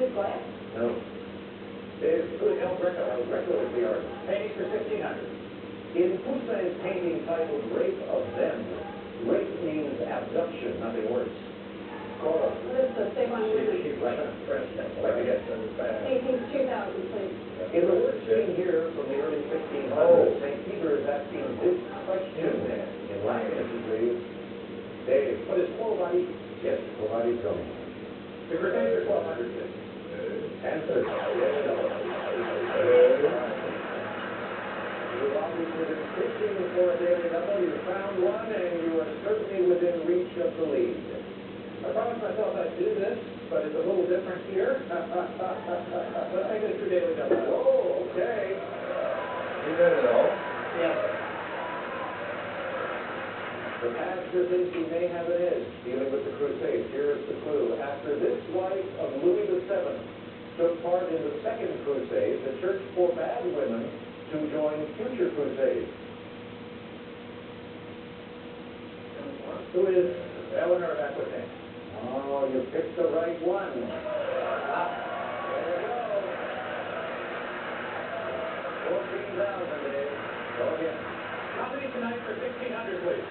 Who's Goya? No. Dave, who is El Greco? El Greco is the artist. Painting for 1600. In Poussin's painting titled Rape of Them, rape means abduction, nothing worse. Cora. What is the same one? Like I guess. Painting 2000, please. In the word seen here from the early 1600s, St. Peter is asking this question in Latin, please. Dave, what is quo vadis? Yes, quo vadis coming. The Crusades are 1200. Answer. You've obviously been fishing for a daily double. You found one, and you are certainly within reach of the lead. I promised myself I'd do this, but it's a little different here. Let's make it a true daily double. Oh, okay. You got it all? Yeah. The pastor thinks he may have an edge dealing with the Crusades. Here's the clue. After this wife of Louis VII took part in the Second Crusade, the church forbade women to join future crusades. Who is Eleanor of Aquitaine? Oh, you picked the right one. There you go. 14,000, Dave. Go again. How many tonight for 1600, please?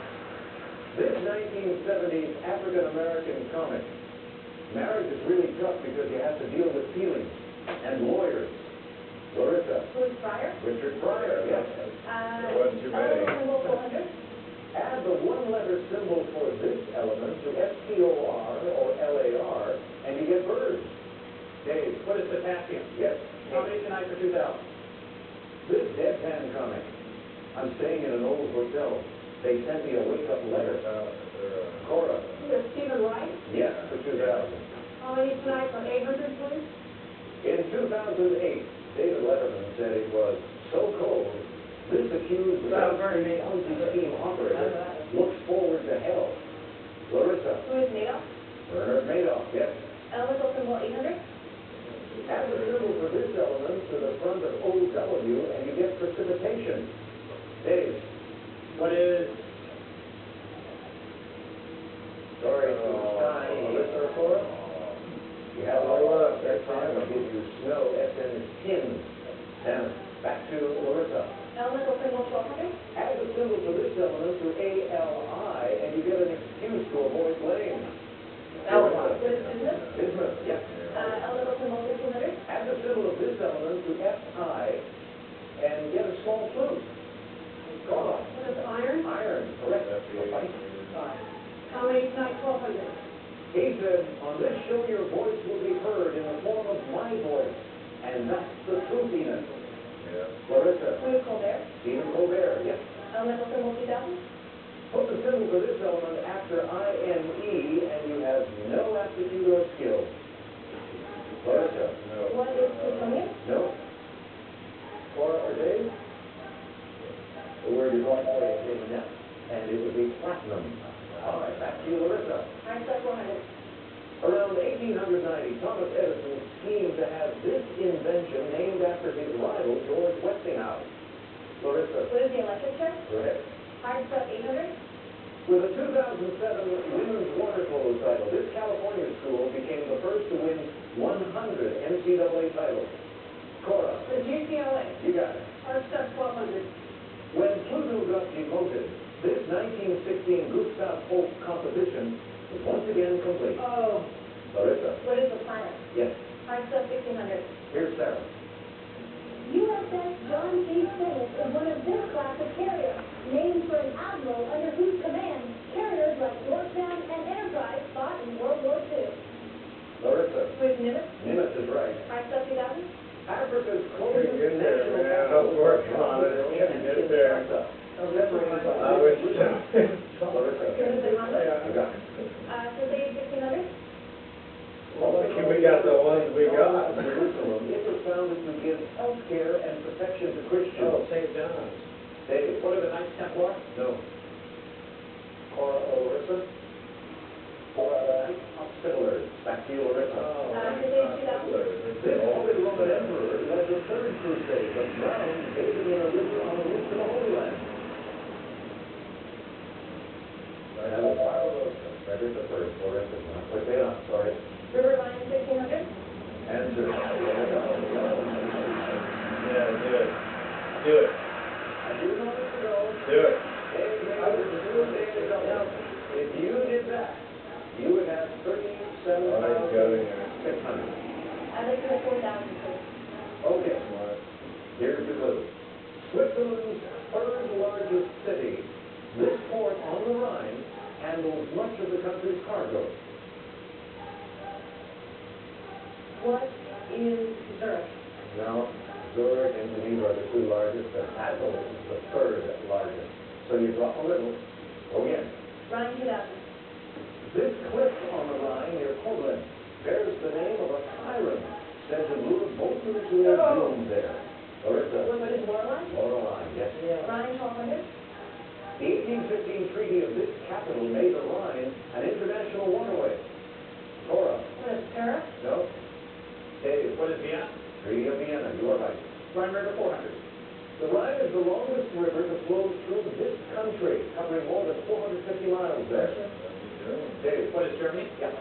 This 1970s African-American comic. Marriage is really tough because you have to deal with feelings and lawyers. Larissa. Who's Fryer? Richard Pryor, yes. There wasn't too many. Symbol 400. Add the one-letter symbol for this element to SPOR or LAR, and you get birds. Dave. What is potassium? Yes. How many tonight for 2000? This deadpan comic. I'm staying in an old hotel. They sent me a wake-up letter. Cora. Who is Stephen Wright? Yes, for 2000. How many tonight for 800, please? In 2008, David Letterman said it was so cold, this accused Ponzi scheme operator looks forward to hell. Larissa. Who is Madoff? Bernard Madoff, yes. Elemental symbol 800. Add the symbol for this element to the front of OW, and you get precipitation. Dave. What is... Sorry, time. Larissa or Cora? You have a lot of that time. I'll give you snow. SN is tin. Now, back to Larissa. Elemental symbol 1200. Add the symbol for this element to ALI, and you get an excuse to avoid blame. What is business? Business, yes. Elemental symbol 1500. Add the symbol of this element to FI, and get a small flute. Cora. What is iron? Iron, correct. How many tonight? 1200. He said, on this show your voice will be heard in the form of my voice, and that's the truthiness. Yeah. Larissa. Who is Colbert? Stephen Colbert, yes. Elemental symbol 2000. Put the symbol for this element after INE, and you have no aptitude or skill. Larissa. No. What is plutonium? No. Cora or Dave? The word is on way in net, and it would be platinum. All right, back to you, Larissa. Einstein 400. Around 1890, Thomas Edison schemed to have this invention named after his rival, George Westinghouse. Larissa. What is the electric chair? Correct. Hard stuff 800. With a 2007 women's water polo title, this California school became the first to win 100 NCAA titles. Cora. The GCLA. You got it. Hard stuff 1200. When Pluto got demoted, this 1916 Gustav Holst composition was once again complete. Oh. Larissa. What is the planet? Yes. Hard stuff 1500. Here's Sarah. USS John C. Stennis is one of this class of carriers, named for an admiral under whose command carriers like Yorktown and Enterprise fought in World War II. Larissa. Who is Nimitz? Nimitz is right. Hard stuff 2000. Africa's You're closest good there, national man. capital. I'll work on it. You get there. Separated by I wish so. Larissa. Who is the Honda? You got it. Crusade 1600. We got the ones we got. Jerusalem, it was founded to give health care and protection to Christians. Oh, St. John's. Dave. What are the Knights Templar? No. Cora or Larissa? Cora, Hospitallers. Back to you, Larissa. Crusade 2000. This Holy Roman Emperor led the Third Crusade, but drowned bathing in a river on the route to the Holy Land. That was Barbarossa. Frederick the First. Larissa, not quite there. Sorry. River Lion 1600. Answer. Yeah, do it. Do it. And you know this to go. Do it. If you did that, you would have Oh, he's got it here. 37,600. I'd like to have 4,000, please. Okay, here's the clue. Switzerland's third largest city. This port on the Rhine handles much of the country's cargo. What is Zurich? Now, Zurich and Geneva are the two largest, and Basel is the third largest. So you drop a little. Oh, yes. Rhine 2000. This cliff on the Rhine near Koblenz bears the name of a siren said to lure boatmen to their doom there. Larissa. What is Lorelei? Lorelei, yes. Rhine 1200. The 1815 treaty of this capital made the Rhine an international waterway. Cora. What is Paris? No. Dave. What is Vienna? Treaty of Vienna, you are right. Rhine River 400. The Rhine is the longest river to flow through this country, covering more than 450 miles there. Dave. What is Germany? Yeah.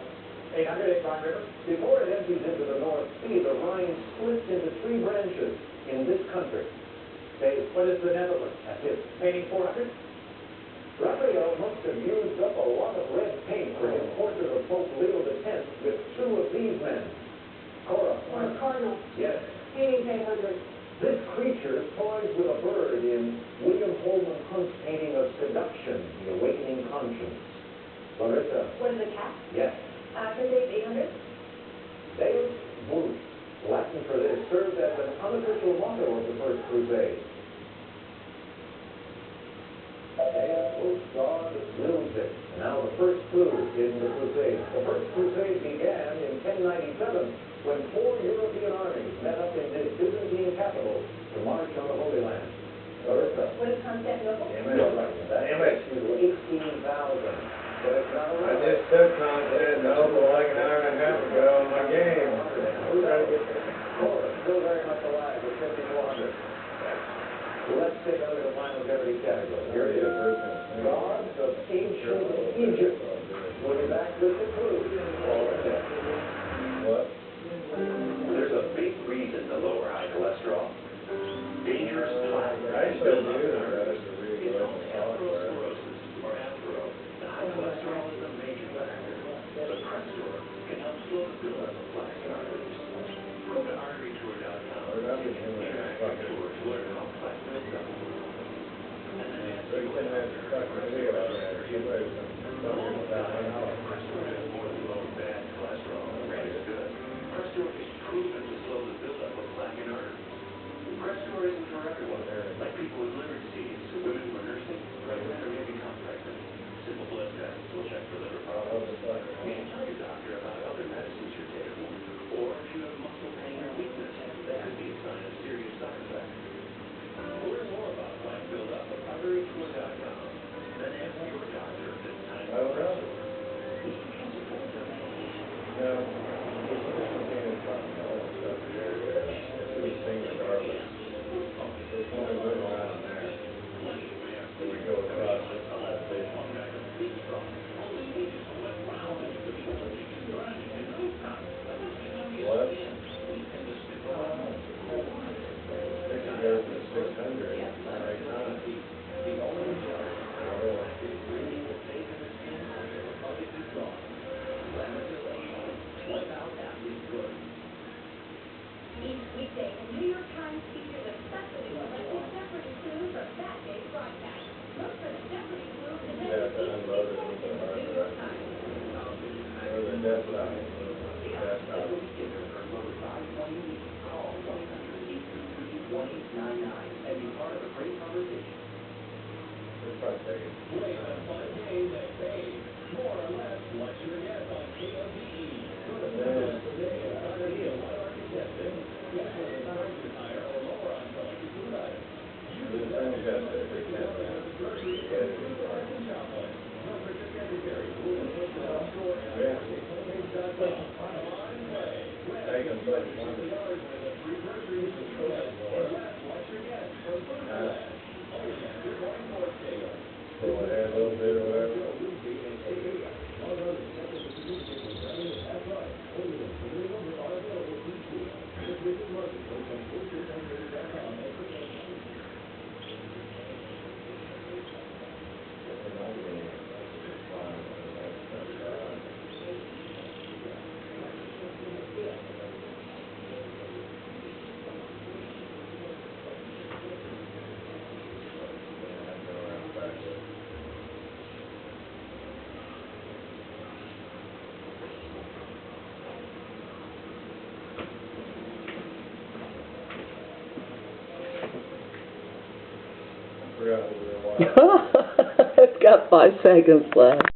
800 Rhine River. Before it empties into the North Sea, the Rhine splits into 3 branches in this country. Dave. What is the Netherlands? That's it. Painting 400. Raphael must have used up a lot of red paint for his portrait of Pope Leo X with 2 of these men. Cora. What is Cardinal? Yes. Painting 800. This creature toys with a bird in William Holman Hunt's painting of Seduction, The Awakening Conscience. Larissa. What is a cat? Yes. Crusade 800. Deus Vult, Latin for this, served as an unofficial motto of the First Crusade. Deus Vult, God wills it. Now the first clue in the Crusade. The First Crusade began in 1097 when 4 European armies met up in this Byzantine capital to march on the Holy Land. Larissa. What is Constantinople? You're right. That takes you to 18,000. But it's not I right. just took Constantinople like an hour and a half ago on my game. We're trying to get there. Cora, still very much alive with 5,400. Let's take a look at the final Jeopardy category. Here it is. Gods of ancient Egypt. We'll be back with the clue. What? There's a big reason to lower high cholesterol. Dangerous plaque I and still buildup do. in our arteries. It's called atherosclerosis, or athero. The high cholesterol is a major factor. But Crestor can help slow the buildup of plaque in arteries. Go to arterytour.com. Interactive tour to learn how plaque builds up. And then ask They your can have doctor stuff if to do about Crestor that. is Somebody's been talking about it. Crestor does more than lower bad cholesterol. It's good. Crestor is proven to slow the buildup of plaque in arteries. Crestor isn't for everyone. Like people with liver disease, women who are nursing, pregnant, or may become pregnant. Simple blood tests will check for liver problems. You should tell your doctor about other medicines you're taking, or if you have muscle pain or weakness, that could be a sign of serious side effects. Learn more about plaque buildup at arterytour.com. Then ask your doctor if it's time I don't for know. Crestor. These can support the medication. No. It's garbage. There's only one around there. So we go across it. What? They could go to 600 right now. Each weekday, the New York Times features a specially selected Jeopardy clue from that day's broadcast. Look for the Jeopardy clue today. Yeah, to unload it with the in the hard New York drive. Times. Or the desktop. Desktop. Call 1-800-822-2099 and be part of a great conversation. It's probably taking. Play the fun game that pays more or less what you get on KOBE. Go to Windows today and start a deal. One of our contestants gets one of the prices higher or lower on selected food items. You This can thing's got 50 cents. grocery stores and shoplift. No purchase necessary. Rules and wholesale store and Yeah. homepage.com. Online play. Take them, but one. $50 worth of free groceries and less what you get from Food Select. Only at Good Morning Sports Stadium. So I had a little bit or whatever. All those forgot who they were. It's got 5 seconds left.